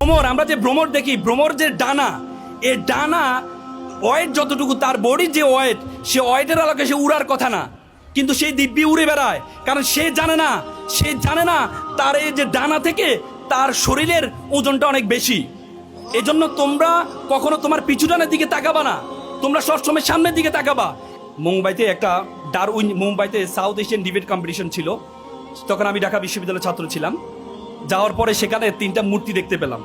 ভ্রমর, আমরা যে ভ্রমর দেখি, ভ্রমর যে ডানা, এ ডানা ওয়েট যতটুকু, তার বডির যে ওয়েট, সে ওয়েটের আলোকে সে উড়ার কথা না, কিন্তু সেই দিব্যি উড়ে বেড়ায়। কারণ সে জানে না তার এই যে ডানা থেকে তার শরীরের ওজনটা অনেক বেশি। এজন্য তোমরা কখনো তোমার পিছু ডানের দিকে তাকাবা না, তোমরা সবসময় সামনের দিকে তাকাবা। মুম্বাইতে সাউথ এশিয়ান ডিবেট কম্পিটিশন ছিল, তখন আমি ঢাকা বিশ্ববিদ্যালয়ের ছাত্র ছিলাম। যাওয়ার পরে সেখানে 3টা মূর্তি দেখতে পেলাম।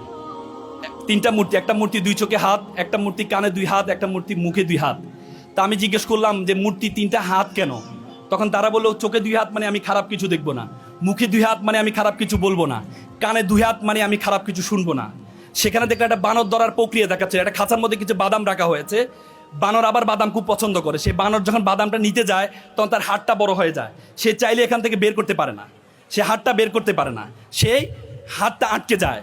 3টা মূর্তি, একটা মূর্তি 2 চোখে হাত, একটা মূর্তি কানে 2 হাত, একটা মূর্তি মুখে 2 হাত। তা আমি জিজ্ঞেস করলাম যে মূর্তি 3টা হাত কেন? তখন তারা বললো চোখে 2 হাত মানে আমি খারাপ কিছু দেখবো না, মুখে 2 হাত মানে আমি খারাপ কিছু বলবো না, কানে 2 হাত মানে আমি খারাপ কিছু শুনবো না। সেখানে দেখলে একটা বানর ধরার প্রক্রিয়া দেখাচ্ছে, একটা খাঁচার মধ্যে কিছু বাদাম রাখা হয়েছে। বানর আবার বাদাম খুব পছন্দ করে, সেই বানর যখন বাদামটা নিতে যায় তখন তার হাতটা বড় হয়ে যায়, সে চাইলে এখান থেকে বের করতে পারে না, সে হাতটা বের করতে পারে না, সেই হাতটা আটকে যায়।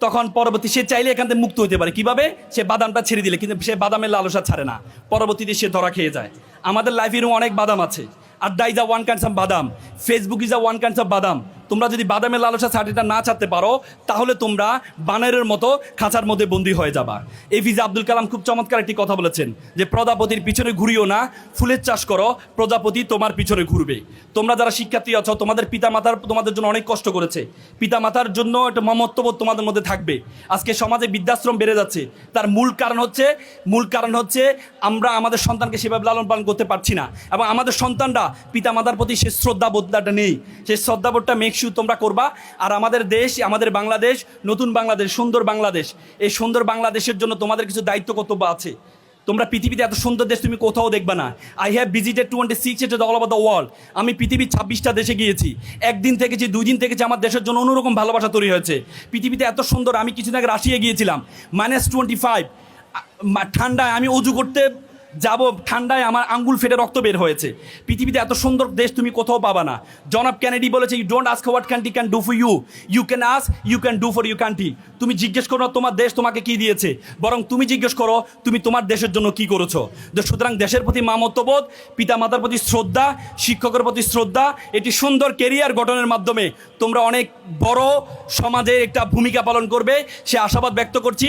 তখন পরবর্তী সে চাইলে এখান থেকে মুক্ত হতে পারে কিভাবে? সে বাদামটা ছেড়ে দিলে, কিন্তু সে বাদামের লালসা ছাড়ে না, পরবর্তীতে সে ধরা খেয়ে যায়। আমাদের লাইফেরও অনেক বাদাম আছে। আড্ডা is a one kinds of বাদাম, Facebook is a one kinds of বাদাম। তোমরা যদি বাদামের লালসা ছাড়িটা না ছাড়তে পারো, তাহলে তোমরা বানরের মতো খাঁচার মধ্যে বন্দী হয়ে যাবা। এপিজে আব্দুল কালাম খুব চমৎকার একটি কথা বলেছেন যে প্রজাপতির পিছনে ঘুরিও না, ফুলের চাষ করো, প্রজাপতি তোমার পিছনে ঘুরবে। তোমরা যারা শিক্ষার্থী আছো, তোমাদের পিতামাতার তোমাদের জন্য অনেক কষ্ট করেছে, পিতামাতার জন্য একটা মমত্ববোধ তোমাদের মধ্যে থাকবে। আজকে সমাজে বৃদ্ধাশ্রম বেড়ে যাচ্ছে, তার মূল কারণ হচ্ছে আমরা আমাদের সন্তানকে সেভাবে লালন পালন করতে পারছি না, এবং আমাদের সন্তানরা পিতামাতার প্রতি সে শ্রদ্ধাবোধটা নেই। সেই শ্রদ্ধাবোধটা তোমরা করবা। আর আমাদের দেশ, আমাদের বাংলাদেশ, নতুন বাংলাদেশ, সুন্দর বাংলাদেশ, এই সুন্দর বাংলাদেশের জন্য তোমাদের কিছু দায়িত্ব কর্তব্য আছে। তোমরা পৃথিবীতে এত সুন্দর দেশ তুমি কোথাও দেখবা না। I have visited 26 states all over the world. আমি পৃথিবীর 26টা দেশে গিয়েছি, একদিন থেকেছি, 2 দিন থেকেছি, আমার দেশের জন্য অন্যরকম ভালোবাসা তৈরি হয়েছে। পৃথিবীতে এত সুন্দর। আমি কিছুদিন আগে রাশিয়া গিয়েছিলাম, -25 ঠান্ডায় আমি অজু করতে যাব, ঠান্ডায় আমার আঙ্গুল ফেটে রক্ত বের হয়েছে। পৃথিবীতে এত সুন্দর দেশ তুমি কোথাও পাবা না। জন অফ কেনেডি বলেছে, you don't ask what country can do for you, you can ask you can do for you country. তুমি জিজ্ঞেস করো তোমার দেশ তোমাকে কি দিয়েছে, বরং তুমি জিজ্ঞেস করো তুমি তোমার দেশের জন্য কি করেছো। সুতরাং দেশের প্রতি মামত্ববোধ, পিতামাতার প্রতি শ্রদ্ধা, শিক্ষকের প্রতি শ্রদ্ধা, এটি সুন্দর কেরিয়ার গঠনের মাধ্যমে তোমরা অনেক বড় সমাজে একটা ভূমিকা পালন করবে, সে আশাবাদ ব্যক্ত করছি।